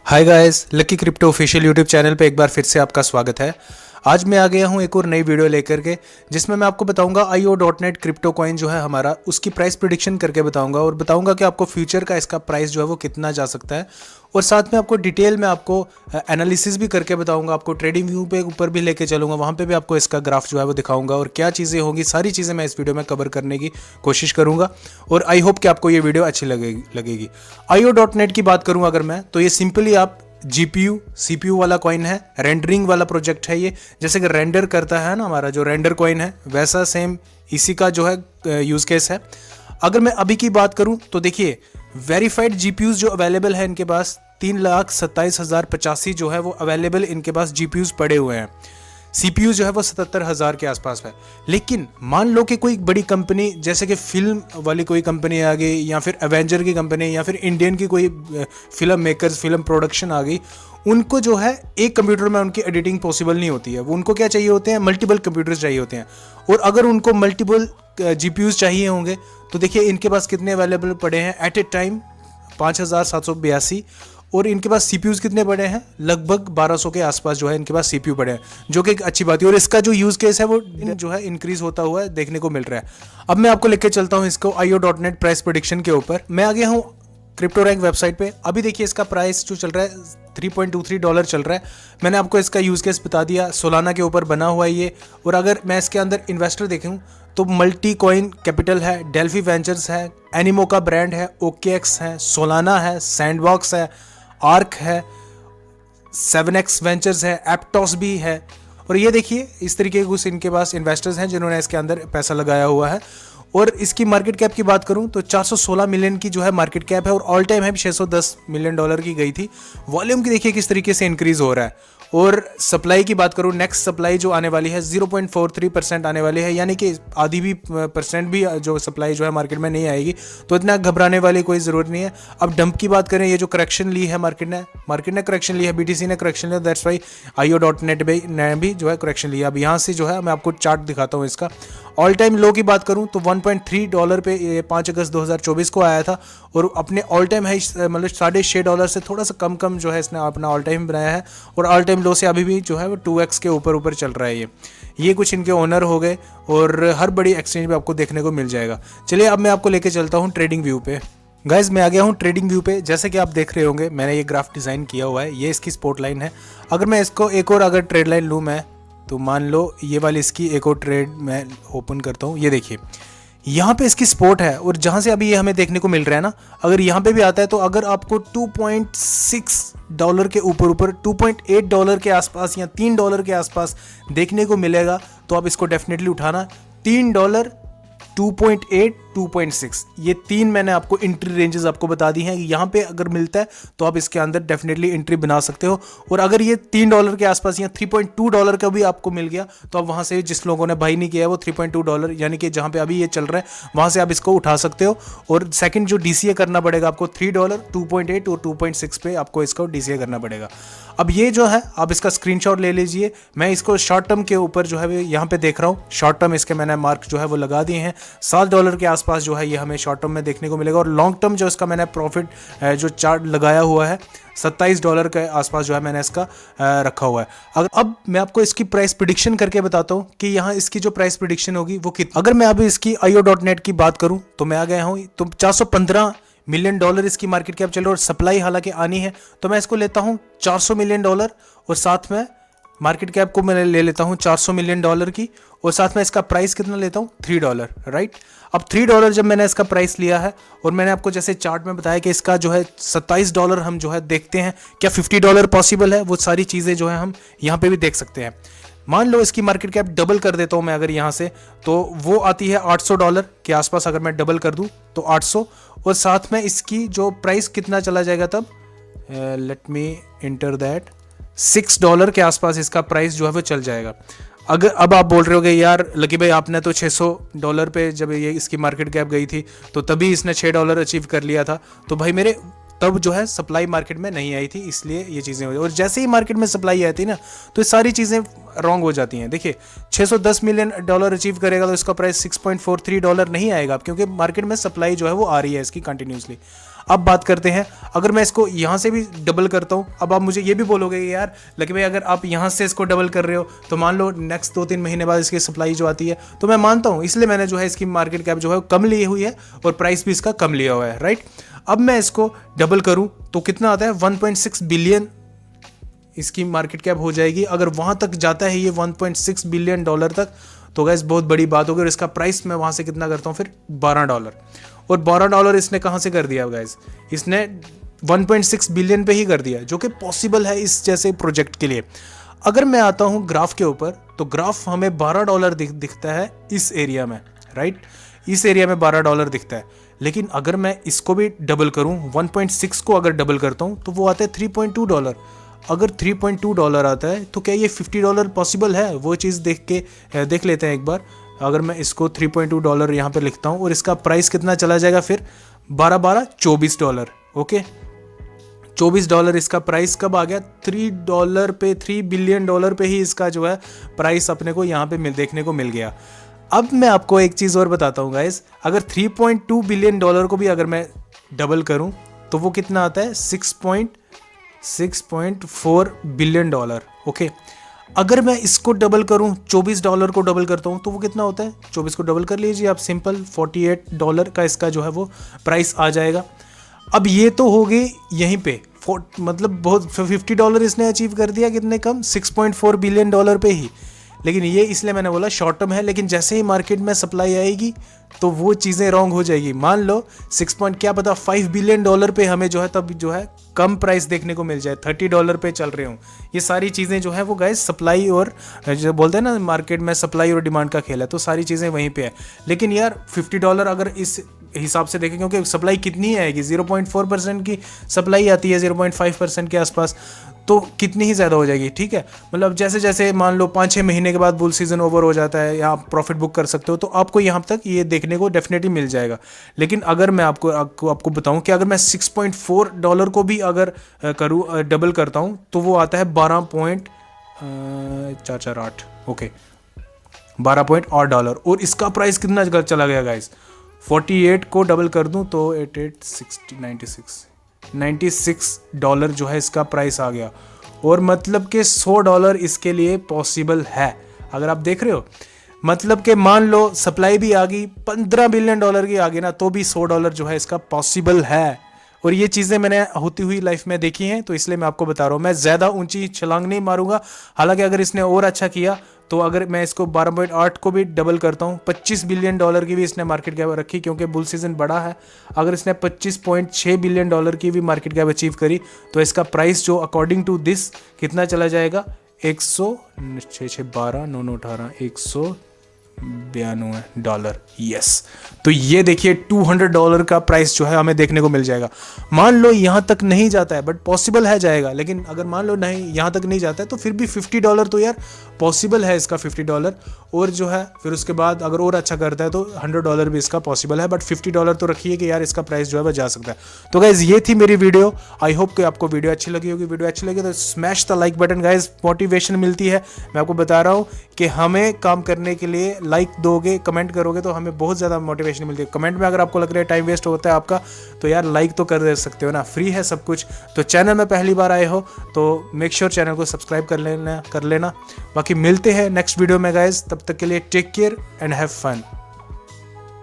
Hi guys, lucky crypto official YouTube channel पे एक बार फिर से आपका स्वागत है। आज मैं आ गया हूँ एक और नई वीडियो लेकर के, जिसमें मैं आपको बताऊंगा IO.net क्रिप्टो कॉइन जो है हमारा, उसकी प्राइस प्रिडिक्शन करके बताऊंगा और बताऊंगा कि आपको फ्यूचर का इसका प्राइस जो है वो कितना जा सकता है। और साथ में आपको डिटेल में आपको एनालिसिस भी करके बताऊंगा, आपको ट्रेडिंग व्यू पे ऊपर भी लेके चलूंगा, वहाँ पे भी आपको इसका ग्राफ जो है वो दिखाऊंगा और क्या चीज़ें होंगी, सारी चीज़ें मैं इस वीडियो में कवर करने की कोशिश करूंगा। और आई होप कि आपको ये वीडियो अच्छी लगेगी। IO.net की बात करूँ अगर मैं, तो ये सिंपली आप GPU CPU वाला कॉइन है, रेंडरिंग वाला प्रोजेक्ट है ये। जैसे कि रेंडर करता है ना हमारा जो रेंडर कॉइन है, वैसा सेम इसी का जो है यूज़ केस है। अगर मैं अभी की बात करूं तो देखिए, वेरीफाइड GPUs जो अवेलेबल है इनके पास 3,27,085 जो है वो अवेलेबल इनके पास GPUs पड़े हुए हैं। CPU जो है वो 77,000 के आसपास है। लेकिन मान लो कि कोई बड़ी कंपनी जैसे कि फिल्म वाली कोई कंपनी आ गई, या फिर एवेंजर की कंपनी, या फिर इंडियन की कोई फिल्म मेकर्स, फिल्म प्रोडक्शन आ गई, उनको जो है एक कंप्यूटर में उनकी एडिटिंग पॉसिबल नहीं होती है। वो उनको क्या चाहिए होते हैं, मल्टीपल कंप्यूटर्स चाहिए होते हैं। और अगर उनको मल्टीपल GPUs चाहिए होंगे तो देखिए इनके पास कितने अवेलेबल पड़े हैं एट ए टाइम, 5,782। और इनके पास CPUs कितने पड़े हैं, लगभग 1200 के आसपास जो है इनके पास CPU पड़े हैं, जो कि एक अच्छी बात है। और इसका जो यूज़ केस है वो जो है इंक्रीज होता हुआ देखने को मिल रहा है। अब मैं आपको लेके चलता हूँ इसको IO.net प्राइस प्रेडिक्शन के ऊपर। मैं आ गया हूँ क्रिप्टो रैंक वेबसाइट पे। अभी देखिए इसका प्राइस जो चल रहा है $3.23 चल रहा है। मैंने आपको इसका यूज़ केस बता दिया, सोलाना के ऊपर बना हुआ है ये। और अगर मैं इसके अंदर इन्वेस्टर देखूँ तो मल्टी कॉइन कैपिटल है, डेल्फी वेंचर्स है, एनिमो का ब्रांड है, OKX है, सोलाना है, सैंडबॉक्स है, आर्क है, 7X वेंचर्स है, एप्टॉस भी है। और ये देखिए इस तरीके के कुछ इनके पास इन्वेस्टर्स हैं जिन्होंने इसके अंदर पैसा लगाया हुआ है। और इसकी मार्केट कैप की बात करूं तो 416 मिलियन की जो है मार्केट कैप है, और ऑल टाइम है $610 मिलियन की गई थी। वॉल्यूम की देखिए किस तरीके से इंक्रीज हो रहा है। और सप्लाई की बात करूं, नेक्स्ट सप्लाई जो आने वाली है 0.43% आने वाली है, यानी कि आधी भी परसेंट भी जो सप्लाई जो है मार्केट में नहीं आएगी। तो इतना घबराने वाली कोई ज़रूरत नहीं है। अब डंप की बात करें, ये जो करेक्शन ली है मार्केट ने करेक्शन ली है, BTC ने करेक्शन लिया, दैट्स वाई IO.net ने भी जो है करेक्शन लिया। अब यहाँ से जो है मैं आपको चार्ट दिखाता हूँ इसका। ऑल टाइम लो की बात करूं तो $1.3 पे ये 5 अगस्त 2024 को आया था, और अपने ऑल टाइम हाई मतलब $6.5 से थोड़ा सा कम जो है इसने अपना ऑल टाइम बनाया है। और ऑल टाइम लो से अभी भी जो है वो 2x के ऊपर चल रहा है ये कुछ इनके ओनर हो गए, और हर बड़ी एक्सचेंज पे आपको देखने को मिल जाएगा। चलिए अब मैं आपको लेके चलता हूँ ट्रेडिंग व्यू पे। गाइज मैं आ गया हूँ ट्रेडिंग व्यू पे। जैसे कि आप देख रहे होंगे मैंने ये ग्राफ डिज़ाइन किया हुआ है, ये इसकी स्पॉट लाइन है। अगर मैं इसको एक और अगर ट्रेड लाइन लूँ मैं, तो मान लो ये वाली इसकी एक और ट्रेड मैं ओपन करता हूँ। ये देखिए यहाँ पे इसकी स्पॉट है, और जहाँ से अभी ये हमें देखने को मिल रहा है ना, अगर यहाँ पे भी आता है तो अगर आपको $2.6 के ऊपर $2.8 के आसपास या $3 के आसपास देखने को मिलेगा तो आप इसको डेफिनेटली उठाना। $3, 2.8, 2.6, ये तीन मैंने आपको एंट्री रेंजेस आपको बता दी हैं। यहाँ पे अगर मिलता है तो आप इसके अंदर डेफिनेटली एंट्री बना सकते हो। और अगर ये $3 के आसपास या $3.2 का भी आपको मिल गया तो आप वहाँ से, जिस लोगों ने बाई नहीं किया है वो $3.2 यानी कि जहाँ पे अभी ये चल रहा है वहाँ से आप इसको उठा सकते हो। और सेकंड जो DCA करना पड़ेगा आपको $3, 2.8 और 2.6 पे आपको इसको DCA करना पड़ेगा। अब ये जो है आप इसका स्क्रीनशॉट ले लीजिए। मैं इसको शॉर्ट टर्म के ऊपर जो है यहाँ पे देख रहा हूँ, शॉर्ट टर्म इसके मैंने मार्क जो है वो लगा दिए हैं। $7 के आसपास जो है ये हमें शॉर्ट टर्म में देखने को मिलेगा। और लॉन्ग टर्म जो इसका मैंने प्रॉफिट जो चार्ट लगाया हुआ है $27 के आसपास जो है मैंने इसका रखा हुआ है। अब मैं आपको इसकी प्राइस प्रिडिक्शन करके बताता हूँ कि यहाँ इसकी जो प्राइस प्रिडिक्शन होगी वो कितनी। अगर मैं अभी इसकी IO.net की बात करूँ तो मैं आ गया हूँ, तो $415 मिलियन इसकी मार्केट कैप चल रही है, और सप्लाई हालांकि आनी है। तो मैं इसको लेता हूँ $400 मिलियन, और साथ में मार्केट कैप को मैं ले लेता हूँ $400 मिलियन की, और साथ में इसका प्राइस कितना लेता हूँ $3, राइट। अब $3 जब मैंने इसका प्राइस लिया है, और मैंने आपको जैसे चार्ट में बताया कि इसका जो है $27 हम जो है देखते हैं, क्या $50 पॉसिबल है, वो सारी चीज़ें जो है हम यहाँ पे भी देख सकते हैं। मान लो इसकी मार्केट कैप डबल कर देता हूँ मैं अगर यहाँ से, तो वो आती है $800 के आसपास। अगर मैं डबल कर दूँ तो 800, और साथ में इसकी जो प्राइस कितना चला जाएगा तब, लेट मी इंटर दैट, $6 के आसपास इसका प्राइस जो है वो चल जाएगा। अगर अब आप बोल रहे होगे यार लकी भाई आपने तो $600 पे जब ये इसकी मार्केट कैप गई थी तो तभी इसने $6 अचीव कर लिया था। तो भाई मेरे तब जो है सप्लाई मार्केट में नहीं आई थी, इसलिए ये चीज़ें हुई। और जैसे ही मार्केट में सप्लाई आती ना तो ये सारी चीज़ें रॉन्ग हो जाती हैं। देखिए $610 मिलियन अचीव करेगा तो इसका प्राइस $6.43 नहीं आएगा, क्योंकि मार्केट में सप्लाई जो है वो आ रही है इसकी कंटिन्यूसली। अब बात करते हैं, अगर मैं इसको यहाँ से भी डबल करता हूँ, अब आप मुझे ये भी बोलोगे कि यार लकी भाई अगर आप यहाँ से इसको डबल कर रहे हो तो मान लो नेक्स्ट 2-3 महीने बाद इसकी सप्लाई जो आती है, तो मैं मानता हूँ, इसलिए मैंने जो है इसकी मार्केट कैप जो है कम ली हुई है और प्राइस भी इसका कम लिया हुआ है, राइट। अब मैं इसको डबल करूँ तो कितना आता है, 1.6 बिलियन इसकी मार्केट कैप हो जाएगी। अगर वहाँ तक जाता है ये $1.6 बिलियन तक, तो गैस बहुत बड़ी बात होगी। और इसका प्राइस मैं वहाँ से कितना करता हूँ फिर, $12। और $12 इसने कहाँ से कर दिया गैस, इसने 1.6 बिलियन पे ही कर दिया, जो कि पॉसिबल है इस जैसे प्रोजेक्ट के लिए। अगर मैं आता हूँ ग्राफ के ऊपर, तो ग्राफ हमें $12 दिखता है इस एरिया में, राइट। इस एरिया में $12 दिखता है। लेकिन अगर मैं इसको भी डबल करूँ, 1.6 को अगर डबल करता हूँ तो वो आता है $3.2। अगर $3.2 आता है तो क्या ये $50 पॉसिबल है, वो चीज़ देख लेते हैं एक बार। अगर मैं इसको $3.2 यहाँ पे लिखता हूँ और इसका प्राइस कितना चला जाएगा फिर, 24 ओके। $24 इसका प्राइस कब आ गया, $3 पे, $3 बिलियन पे ही इसका जो है प्राइस अपने को यहाँ पे देखने को मिल गया। अब मैं आपको एक चीज़ और बताता हूँ गाइस, अगर $3.2 बिलियन को भी अगर मैं डबल करूँ तो वो कितना आता है, 6.4 बिलियन ओके। अगर मैं इसको डबल करूं, $24 को डबल करता हूं तो वो कितना होता है, 24 को डबल कर लीजिए आप, सिंपल $48 का इसका जो है वो प्राइस आ जाएगा। अब ये तो हो गई यहीं पे, मतलब बहुत $50 इसने अचीव कर दिया, कितने कम, $6.4 बिलियन पे ही। लेकिन ये इसलिए मैंने बोला शॉर्ट टर्म है, लेकिन जैसे ही मार्केट में सप्लाई आएगी तो वो चीज़ें रॉन्ग हो जाएगी। मान लो 5 बिलियन पे हमें जो है तब जो है कम प्राइस देखने को मिल जाए, $30 पे चल रहे हों। ये सारी चीज़ें जो है वो गाइस सप्लाई और जो बोलते हैं ना मार्केट में सप्लाई और डिमांड का खेल है, तो सारी चीज़ें वहीं पे है। लेकिन यार $50 अगर इस हिसाब से देखें, क्योंकि सप्लाई कितनी आएगी, 0.4% की सप्लाई आती है, 0.5% के आसपास, तो कितनी ही ज़्यादा हो जाएगी, ठीक है। मतलब जैसे जैसे मान लो 5-6 महीने के बाद बुल सीज़न ओवर हो जाता है या आप प्रॉफिट बुक कर सकते हो, तो आपको यहाँ तक ये देखने को डेफिनेटली मिल जाएगा। लेकिन अगर मैं आपको बताऊँ कि अगर मैं $6.4 को भी अगर करूँ, डबल करता हूँ, तो वो आता है 12.448 ओके, $12.8। और इसका प्राइस कितना चला गया गाइस, 48 को डबल कर दूं तो 96 जो है इसका प्राइस आ गया। और मतलब कि $100 इसके लिए पॉसिबल है, अगर आप देख रहे हो। मतलब कि मान लो सप्लाई भी आ गई, $15 बिलियन की आ गई ना, तो भी $100 जो है इसका पॉसिबल है। और ये चीज़ें मैंने होती हुई लाइफ में देखी हैं, तो इसलिए मैं आपको बता रहा हूँ। मैं ज़्यादा ऊंची छलांग नहीं मारूंगा, हालांकि अगर इसने और अच्छा किया तो अगर मैं इसको 12.8 को भी डबल करता हूँ, $25 बिलियन की भी इसने मार्केट कैप रखी, क्योंकि बुल सीजन बड़ा है। अगर इसने $25.6 बिलियन की भी मार्केट कैप अचीव करी, तो इसका प्राइस जो अकॉर्डिंग टू दिस कितना चला जाएगा, 192 यस। तो ये देखिए $200 का प्राइस जो है हमें देखने को मिल जाएगा। मान लो यहाँ तक नहीं जाता है, बट पॉसिबल है जाएगा। लेकिन अगर मान लो नहीं यहाँ तक नहीं जाता है, तो फिर भी $50 तो यार पॉसिबल है इसका, $50। और जो है फिर उसके बाद अगर और अच्छा करता है तो $100 भी इसका पॉसिबल है, बट $50 तो रखिए कि यार इसका प्राइस जो है वह जा सकता है। तो गाइज ये थी मेरी वीडियो, आई होप कि आपको वीडियो अच्छी लगी होगी। वीडियो अच्छी लगी तो smash the like button guys, motivation मिलती है। मैं आपको बता रहा हूँ कि हमें काम करने के लिए लाइक दोगे, कमेंट करोगे तो हमें बहुत ज़्यादा मोटिवेशन मिलती है। कमेंट में अगर आपको लग रहा है टाइम वेस्ट होता है आपका, तो यार लाइक तो कर दे सकते हो ना, फ्री है सब कुछ। तो चैनल में पहली बार आए हो तो मेक श्योर चैनल को सब्सक्राइब कर लेना। बाकी मिलते हैं नेक्स्ट वीडियो में गाइज, तब तक के लिए take care and have fun.